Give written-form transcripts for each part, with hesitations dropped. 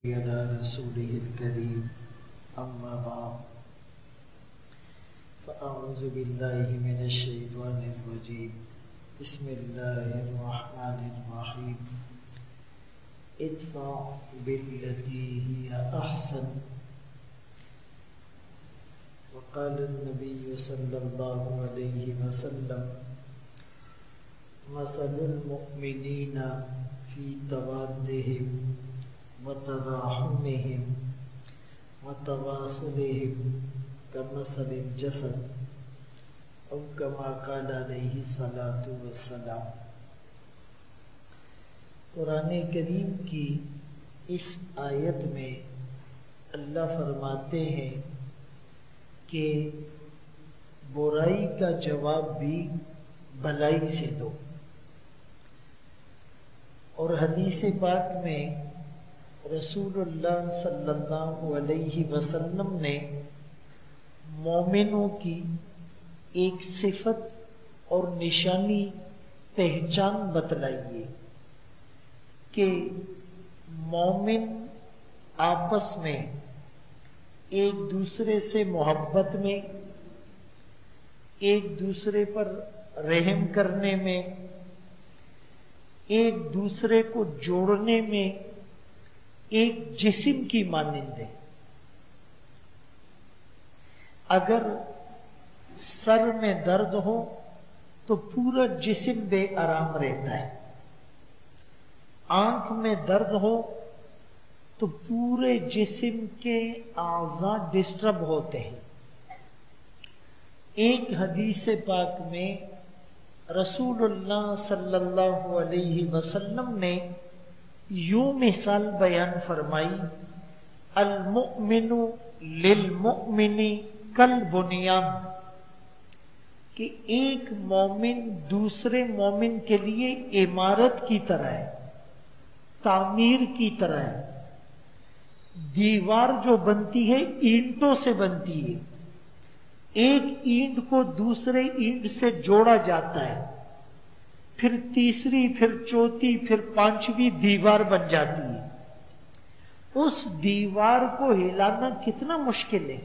على رسوله الكريم أما بعد فأعوذ بالله من الشيطان الرجيم بسم الله الرحمن الرحيم ادفع بالتي هي أحسن وقال النبي صلى الله عليه وسلم مثل المؤمنين في توادهم وتراحمهم وتواصلهم كمثل الجسد أو كما قال عليه الصلاة والسلام۔ قرآن کریم کی اس آیت میں اللہ فرماتے ہیں کہ برائی کا جواب بھی بھلائی سے دو، اور حدیث پاک میں رسول اللہ صلی اللہ علیہ وسلم نے مومنوں کی ایک صفت اور نشانی پہچان بتلائی ہے کہ مومن آپس میں ایک دوسرے سے محبت میں، ایک دوسرے پر رحم کرنے میں، ایک دوسرے کو جوڑنے میں ایک جسم کی مانند ہے۔ اگر سر میں درد ہو تو پورا جسم بے آرام رہتا ہے، آنکھ میں درد ہو تو پورے جسم کے اعضاء ڈسٹرب ہوتے ہیں۔ ایک حدیث پاک میں رسول اللہ صلی اللہ علیہ وسلم نے یوں مثال بیان فرمائی، المؤمن للمؤمن کالبنیان، کہ ایک مومن دوسرے مومن کے لیے عمارت کی طرح ہے، تعمیر کی طرح ہے۔ دیوار جو بنتی ہے اینٹوں سے بنتی ہے، ایک اینٹ کو دوسرے اینٹ سے جوڑا جاتا ہے، پھر تیسری، پھر چوتھی، پھر پانچویں دیوار بن جاتی ہے۔ اس دیوار کو ہلانا کتنا مشکل ہے،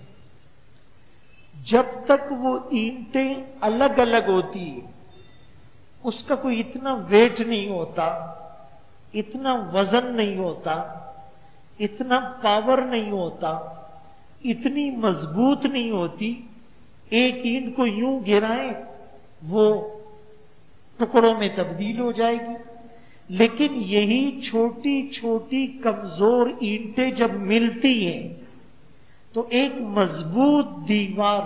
جب تک وہ اینٹیں الگ الگ ہوتی ہیں اس کا کوئی اتنا ویٹ نہیں ہوتا، اتنا وزن نہیں ہوتا، اتنا پاور نہیں ہوتا، اتنی مضبوط نہیں ہوتی۔ ایک اینٹ کو یوں گرائیں وہ ٹکڑوں میں تبدیل ہو جائے گی، لیکن یہی چھوٹی چھوٹی کمزور اینٹیں جب ملتی ہیں تو ایک مضبوط دیوار،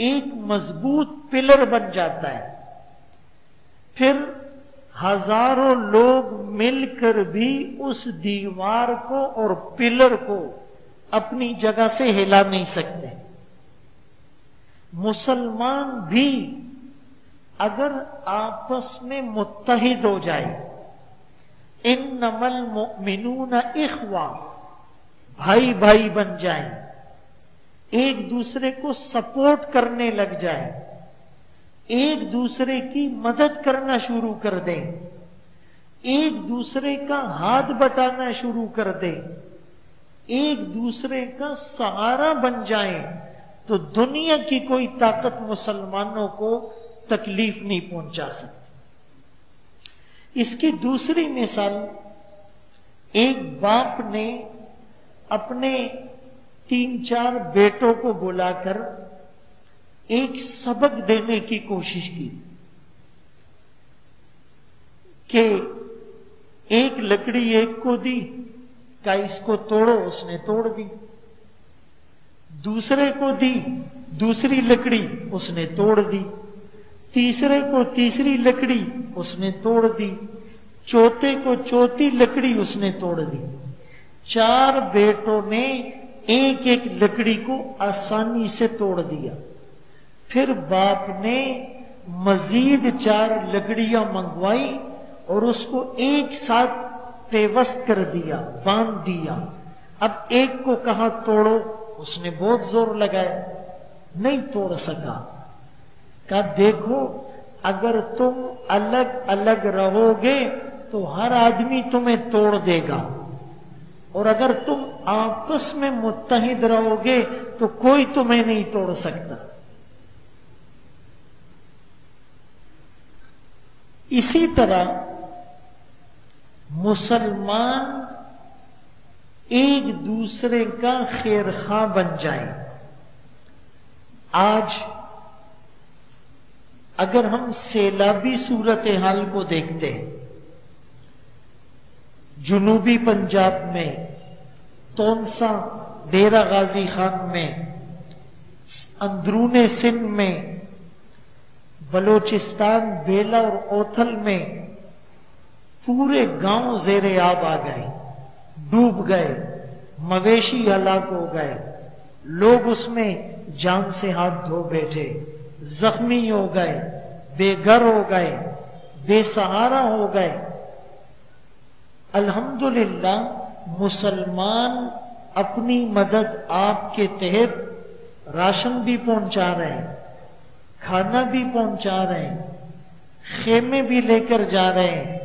ایک مضبوط پلر بن جاتا ہے۔ پھر ہزاروں لوگ مل کر بھی اس دیوار کو اور پلر کو اپنی جگہ سے ہلا نہیں سکتے۔ مسلمان بھی اگر آپس میں متحد ہو جائے، انما المؤمنون اخوہ، بھائی بھائی بن جائیں، ایک دوسرے کو سپورٹ کرنے لگ جائیں، ایک دوسرے کی مدد کرنا شروع کر دیں، ایک دوسرے کا ہاتھ بٹانا شروع کر دیں، ایک دوسرے کا سہارا بن جائیں، تو دنیا کی کوئی طاقت مسلمانوں کو تکلیف نہیں پہنچا سکتی۔ اس کی دوسری مثال، ایک باپ نے اپنے 3-4 بیٹوں کو بلا کر ایک سبق دینے کی کوشش کی کہ ایک لکڑی ایک کو دی، کہا اس کو توڑو، اس نے توڑ دی۔ دوسرے کو دی، دوسری لکڑی اس نے توڑ دی۔ تیسرے کو تیسری لکڑی اس نے توڑ دی۔ چوتھے کو چوتھی لکڑی اس نے توڑ دی۔ 4 بیٹوں نے ایک ایک لکڑی کو آسانی سے توڑ دیا۔ پھر باپ نے مزید 4 لکڑیاں منگوائی اور اس کو ایک ساتھ پیوست کر دیا، باندھ دیا۔ اب ایک کو کہاں توڑو، اس نے بہت زور لگایا، نہیں توڑ سکا۔ کہا دیکھو اگر تم الگ الگ رہو گے تو ہر آدمی تمہیں توڑ دے گا، اور اگر تم آپس میں متحد رہو گے تو کوئی تمہیں نہیں توڑ سکتا. اسی طرح مسلمان ایک دوسرے کا خیر خواہ بن جائے. آج اگر ہم سیلابی صورتحال کو دیکھتے ہیں، جنوبی پنجاب میں تونسا ڈیرہ غازی خان میں، اندرون سندھ میں، بلوچستان بیلا اور اوتھل میں پورے گاؤں زیر آب آ گئے، ڈوب گئے، مویشی ہلاک ہو گئے، لوگ اس میں جان سے ہاتھ دھو بیٹھے، زخمی ہو گئے، بے گھر ہو گئے، بے سہارا ہو گئے. الحمدللہ مسلمان اپنی مدد آپ کے تحت راشن بھی پہنچا رہے ہیں، کھانا بھی پہنچا رہے ہیں، خیمے بھی لے کر جا رہے ہیں،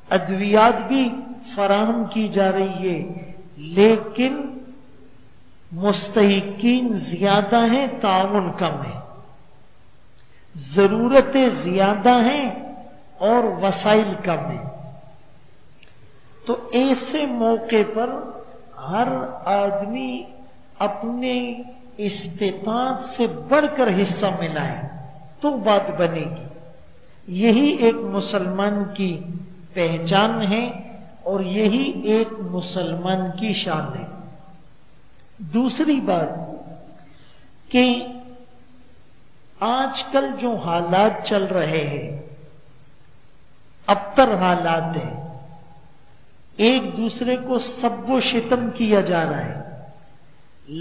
ادویات بھی فراہم کی جا رہی ہے. لیکن مستحقین زیادہ ہیں، تعاون کم ہے. ضرورتیں زیادہ ہیں اور وسائل کم ہیں. تو ایسے موقع پر ہر آدمی اپنے استطاعت سے بڑھ کر حصہ ملائے تو بات بنے گی. یہی ایک مسلمان کی پہچان ہے اور یہی ایک مسلمان کی شان ہے. دوسری بات کہ آج کل جو حالات چل رہے ہیں، ابتر حالات ہیں، ایک دوسرے کو سب و شتم کیا جا رہا ہے،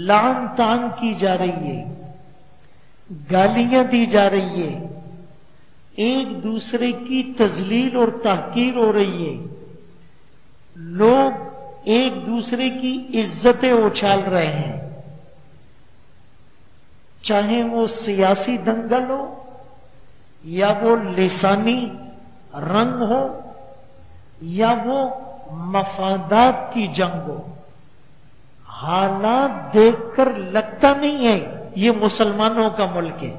لعن طعن کی جا رہی ہے، گالیاں دی جا رہی ہے، ایک دوسرے کی تذلیل اور تحقیر ہو رہی ہے، لوگ ایک دوسرے کی عزتیں اچھال رہے ہیں، چاہے وہ سیاسی دنگل ہو یا وہ لسانی رنگ ہو یا وہ مفادات کی جنگ ہو. حالات دیکھ کر لگتا نہیں ہے یہ مسلمانوں کا ملک ہے.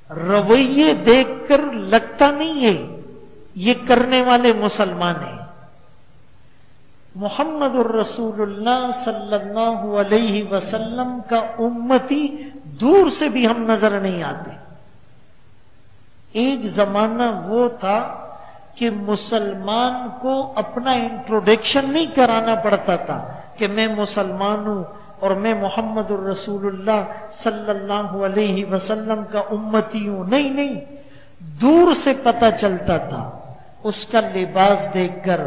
رویے دیکھ کر لگتا نہیں ہے یہ کرنے والے مسلمان ہیں. محمد الرسول اللہ صلی اللہ علیہ وسلم کا امتی دور سے بھی ہم نظر نہیں آتے. ایک زمانہ وہ تھا کہ مسلمان کو اپنا انٹروڈکشن نہیں کرانا پڑتا تھا کہ میں مسلمان ہوں اور میں محمد الرسول اللہ صلی اللہ علیہ وسلم کا امتی ہوں. نہیں، دور سے پتہ چلتا تھا. اس کا لباس دیکھ کر،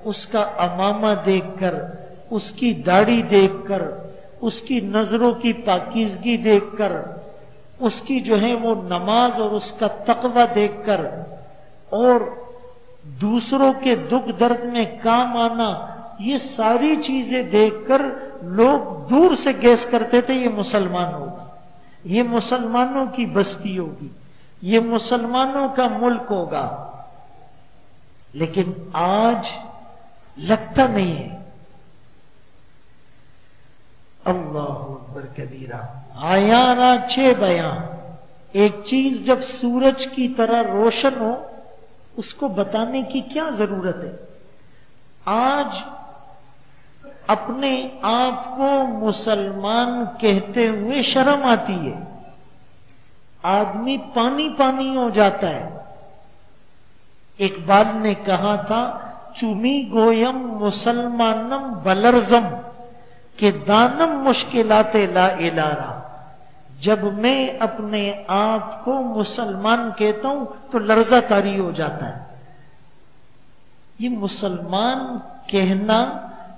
اس کا عمامہ دیکھ کر، اس کی داڑھی دیکھ کر، اس کی نظروں کی پاکیزگی دیکھ کر، اس کی جو ہے وہ نماز اور اس کا تقوی دیکھ کر، اور دوسروں کے دکھ درد میں کام آنا، یہ ساری چیزیں دیکھ کر لوگ دور سے گیس کرتے تھے یہ مسلمان ہوگا، یہ مسلمانوں کی بستی ہوگی، یہ مسلمانوں کا ملک ہوگا. لیکن آج لگتا نہیں ہے. اللہ اکبر کبیرہ. آیانا 6 بیان. ایک چیز جب سورج کی طرح روشن ہو اس کو بتانے کی کیا ضرورت ہے؟ آج اپنے آپ کو مسلمان کہتے ہوئے شرم آتی ہے. آدمی پانی ہو جاتا ہے. اقبال نے کہا تھا چومی گویم مسلمانم بلرزم کہ دانم مشکلات لا الارا. جب میں اپنے آپ کو مسلمان کہتا ہوں تو لرزہ طاری ہو جاتا ہے. یہ مسلمان کہنا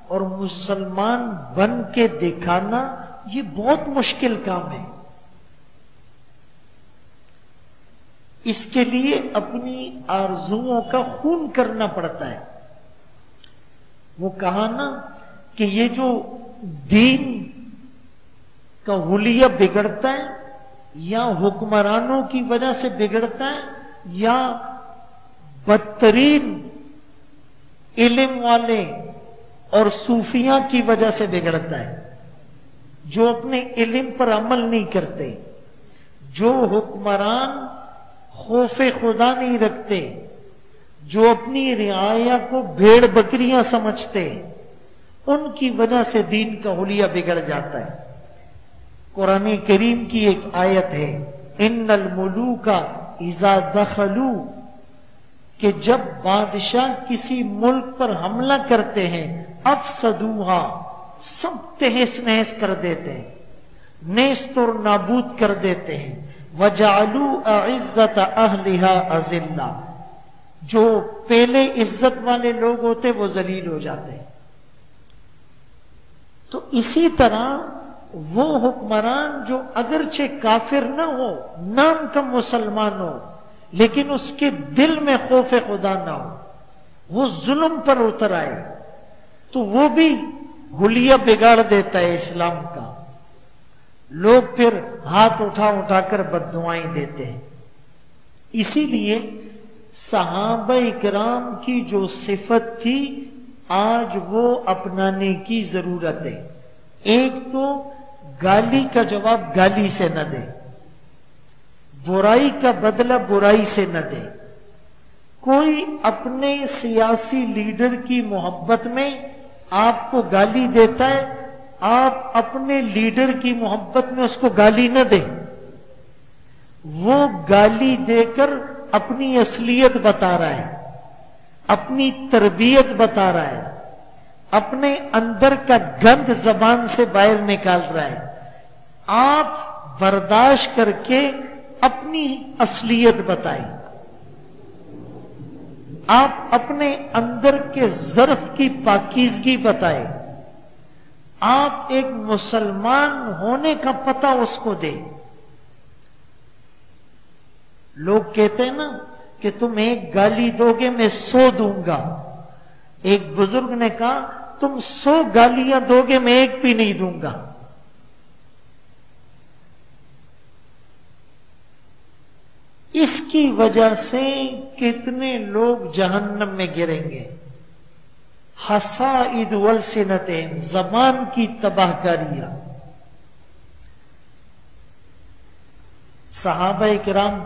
اور مسلمان بن کے دکھانا یہ بہت مشکل کام ہے. اس کے لیے اپنی آرزوؤں کا خون کرنا پڑتا ہے. وہ کہا نا کہ یہ جو دین کا حلیہ بگڑتا ہے یا حکمرانوں کی وجہ سے بگڑتا ہے یا بدترین علم والے اور صوفیاں کی وجہ سے بگڑتا ہے، جو اپنے علم پر عمل نہیں کرتے، جو حکمران خوف خدا نہیں رکھتے، جو اپنی رعایا کو بھیڑ بکریاں سمجھتے، ان کی وجہ سے دین کا حلیہ بگڑ جاتا ہے۔ قرآن کریم کی ایک آیت ہے، ان الملوک اذا دخلوا، کہ جب بادشاہ کسی ملک پر حملہ کرتے ہیں، افسدوہا، سب تہس نہس کر دیتے ہیں، نیست اور نابود کر دیتے ہیں، وجعلوا اعزت اہلہا اذلہ، جو پہلے عزت والے لوگ ہوتے وہ ذلیل ہو جاتے ہیں۔ تو اسی طرح وہ حکمران جو اگرچہ کافر نہ ہو، نام کا مسلمان ہو، لیکن اس کے دل میں خوف خدا نہ ہو، وہ ظلم پر اتر آئے، تو وہ بھی حلیہ بگاڑ دیتا ہے اسلام کا۔ لوگ پھر ہاتھ اٹھا اٹھا کر بد دعائیں دیتے ہیں۔ اسی لیے صحابہ کرام کی جو صفت تھی آج وہ اپنانے کی ضرورت ہے۔ ایک تو گالی کا جواب گالی سے نہ دے، برائی کا بدلہ برائی سے نہ دے۔ کوئی اپنے سیاسی لیڈر کی محبت میں آپ کو گالی دیتا ہے، آپ اپنے لیڈر کی محبت میں اس کو گالی نہ دیں۔ وہ گالی دے کر اپنی اصلیت بتا رہا ہے، اپنی تربیت بتا رہا ہے، اپنے اندر کا گند زبان سے باہر نکال رہا ہے۔ آپ برداشت کر کے اپنی اصلیت بتائیں، آپ اپنے اندر کے ظرف کی پاکیزگی بتائیں، آپ ایک مسلمان ہونے کا پتہ اس کو دے۔ لوگ کہتے ہیں نا کہ تم ایک گالی دو گے میں 100 دوں گا۔ ایک بزرگ نے کہا تم 100 گالیاں دو گے میں ایک بھی نہیں دوں گا۔ اس کی وجہ سے کتنے لوگ جہنم میں گریں گے۔ حصائد والسنتین، زبان کی تباہ کاریاں۔ صحابہ کرام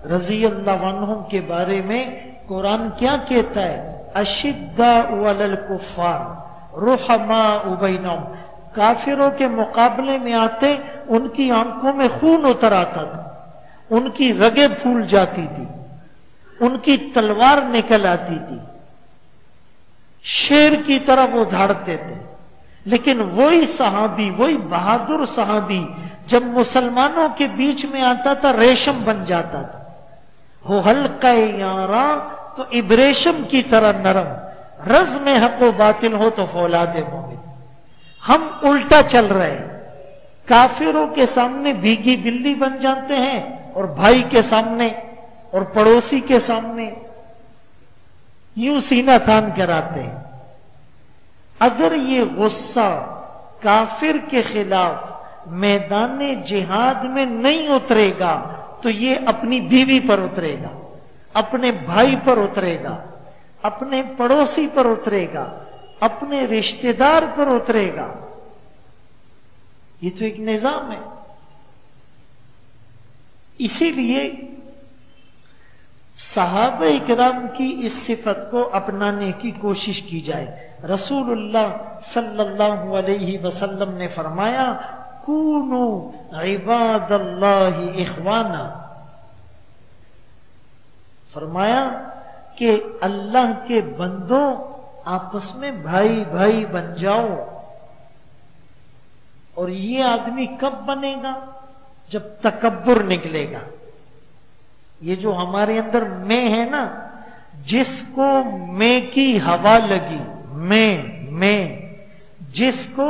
رضی اللہ عنہم کے بارے میں قرآن کیا کہتا ہے؟ اشداء علی الکفار رحماء بینہم، کافروں کے مقابلے میں آتے ان کی آنکھوں میں خون اتر آتا تھا، ان کی رگیں پھول جاتی تھی، ان کی تلوار نکل آتی تھی، شیر کی طرح وہ دھاڑتے تھے۔ لیکن وہی صحابی، وہی بہادر صحابی جب مسلمانوں کے بیچ میں آتا تھا ریشم بن جاتا تھا۔ ہو حلقہ یاراں تو ابریشم کی طرح نرم، رز میں حق و باطل ہو تو فولاد مومن۔ ہم الٹا چل رہے ہیں، کافروں کے سامنے بھیگی بلی بن جاتے ہیں اور بھائی کے سامنے اور پڑوسی کے سامنے یوں سینہ تان کراتے ہیں۔ اگر یہ غصہ کافر کے خلاف میدان جہاد میں نہیں اترے گا تو یہ اپنی بیوی پر اترے گا، اپنے بھائی پر اترے گا، اپنے پڑوسی پر اترے گا، اپنے رشتہ دار پر اترے گا۔ یہ تو ایک نظام ہے۔ اسی لیے صحابہ کرام کی اس صفت کو اپنانے کی کوشش کی جائے۔ رسول اللہ صلی اللہ علیہ وسلم نے فرمایا کونوا عباد اللہ اخوانا، فرمایا کہ اللہ کے بندوں آپس میں بھائی بھائی بن جاؤ۔ اور یہ آدمی کب بنے گا؟ جب تکبر نکلے گا۔ یہ جو ہمارے اندر میں ہے نا، جس کو میں کی ہوا لگی، میں جس کو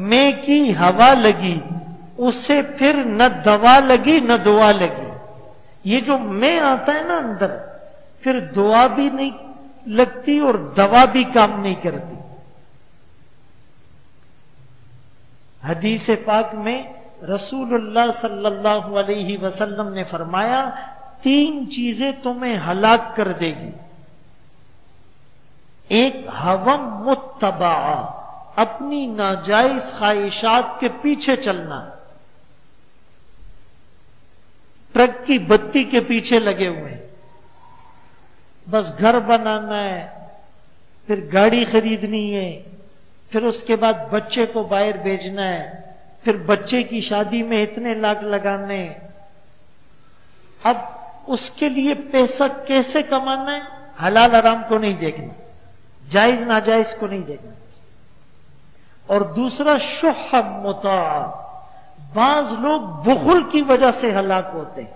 میں کی ہوا لگی اسے پھر نہ دوا لگی نہ دعا لگی۔ یہ جو میں آتا ہے نا اندر، پھر دعا بھی نہیں لگتی اور دوا بھی کام نہیں کرتی۔ حدیث پاک میں رسول اللہ صلی اللہ علیہ وسلم نے فرمایا 3 چیزیں تمہیں ہلاک کر دے گی۔ ایک ہوم تبعا، اپنی ناجائز خواہشات کے پیچھے چلنا، ٹرک کی بتی کے پیچھے لگے ہوئے، بس گھر بنانا ہے، پھر گاڑی خریدنی ہے، پھر اس کے بعد بچے کو باہر بھیجنا ہے، پھر بچے کی شادی میں اتنے لاکھ لگانے، اب اس کے لیے پیسہ کیسے کمانا ہے؟ حلال حرام کو نہیں دیکھنا، جائز ناجائز کو نہیں دیکھنا۔ اور دوسرا شح مطاع، بعض لوگ بخل کی وجہ سے ہلاک ہوتے ہیں،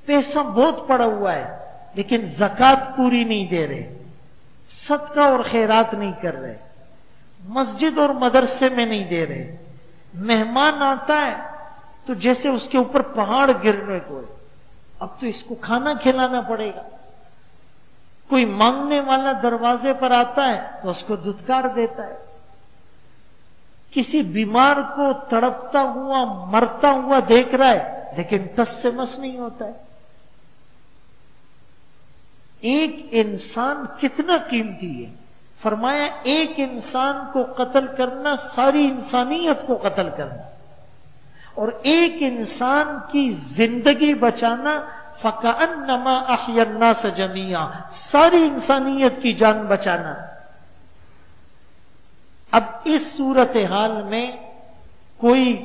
پیسہ بہت پڑا ہوا ہے لیکن زکوٰۃ پوری نہیں دے رہے، صدقہ اور خیرات نہیں کر رہے، مسجد اور مدرسے میں نہیں دے رہے، مہمان آتا ہے تو جیسے اس کے اوپر پہاڑ گرنے کو ہے، اب تو اس کو کھانا کھلانا پڑے گا، کوئی مانگنے والا دروازے پر آتا ہے تو اس کو دھتکار دیتا ہے، کسی بیمار کو تڑپتا ہوا مرتا ہوا دیکھ رہا ہے لیکن ٹس سے مس نہیں ہوتا ہے۔ ایک انسان کتنا قیمتی ہے، فرمایا ایک انسان کو قتل کرنا ساری انسانیت کو قتل کرنا، اور ایک انسان کی زندگی بچانا فَكَأَنَّمَا أَحْيَا النَّاسَ جَمِيعًا، ساری انسانیت کی جان بچانا۔ اب اس صورتحال میں کوئی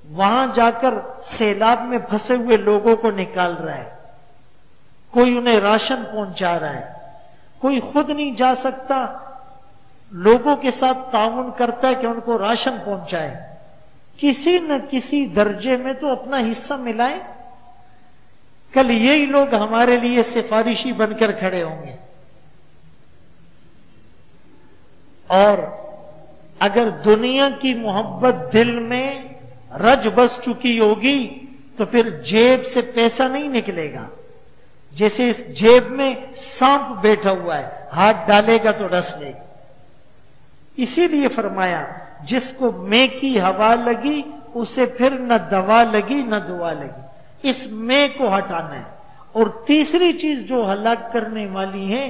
وہاں جا کر سیلاب میں پھنسے ہوئے لوگوں کو نکال رہا ہے، کوئی انہیں راشن پہنچا رہا ہے، کوئی خود نہیں جا سکتا، لوگوں کے ساتھ تعاون کرتا ہے کہ ان کو راشن پہنچائے، کسی نہ کسی درجے میں تو اپنا حصہ ملائے، کل یہی لوگ ہمارے لیے سفارشی بن کر کھڑے ہوں گے۔ اور اگر دنیا کی محبت دل میں رج بس چکی ہوگی تو پھر جیب سے پیسہ نہیں نکلے گا، جیسے اس جیب میں سانپ بیٹھا ہوا ہے، ہاتھ ڈالے گا تو ڈس لے گا۔ اسی لیے فرمایا جس کو میں کی ہوا لگی اسے پھر نہ دوا لگی نہ دعا لگی، اس میں کو ہٹانا ہے۔ اور تیسری چیز جو ہلاک کرنے والی ہے،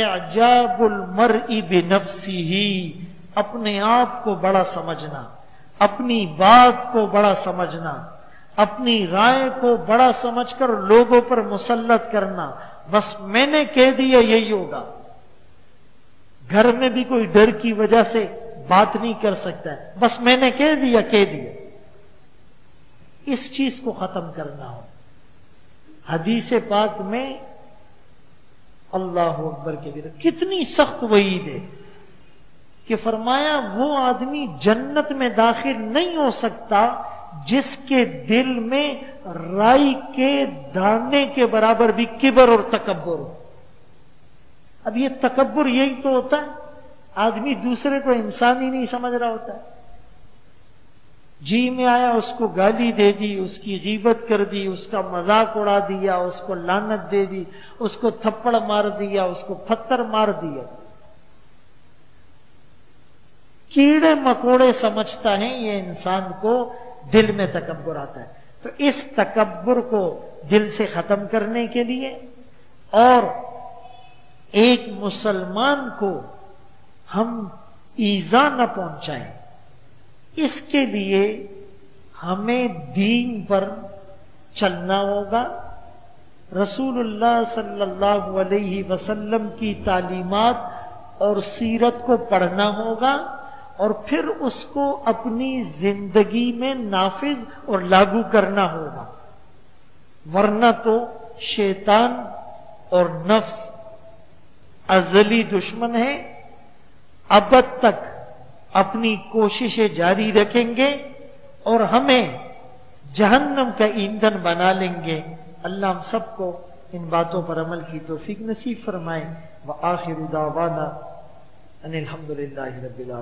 اعجاب المرء بنفسہ، اپنے آپ کو بڑا سمجھنا، اپنی بات کو بڑا سمجھنا، اپنی رائے کو بڑا سمجھ کر لوگوں پر مسلط کرنا، بس میں نے کہہ دیا یہی ہوگا، گھر میں بھی کوئی ڈر کی وجہ سے بات نہیں کر سکتا ہے، بس میں نے کہہ دیا۔ اس چیز کو ختم کرنا ہو۔ حدیث پاک میں اللہ اکبر کبیرہ کتنی سخت وعید ہے کہ فرمایا وہ آدمی جنت میں داخل نہیں ہو سکتا جس کے دل میں رائی کے دانے کے برابر بھی کبر اور تکبر ہو۔ اب یہ تکبر یہی تو ہوتا ہے، آدمی دوسرے کو انسان ہی نہیں سمجھ رہا ہوتا ہے، جی میں آیا اس کو گالی دے دی، اس کی غیبت کر دی، اس کا مذاق اڑا دیا، اس کو لعنت دے دی، اس کو تھپڑ مار دیا، اس کو پتھر مار دیا، کیڑے مکوڑے سمجھتا ہے یہ انسان کو، دل میں تکبر آتا ہے۔ تو اس تکبر کو دل سے ختم کرنے کے لیے اور ایک مسلمان کو ہم ایذا نہ پہنچائیں، اس کے لیے ہمیں دین پر چلنا ہوگا، رسول اللہ صلی اللہ علیہ وسلم کی تعلیمات اور سیرت کو پڑھنا ہوگا، اور پھر اس کو اپنی زندگی میں نافذ اور لاگو کرنا ہوگا، ورنہ تو شیطان اور نفس ازلی دشمن ہے، ابد تک اپنی کوششیں جاری رکھیں گے اور ہمیں جہنم کا ایندھن بنا لیں گے۔ اللہ ہم سب کو ان باتوں پر عمل کی توفیق نصیب فرمائے۔ وآخر دعوانا ان الحمدللہ رب العالمین۔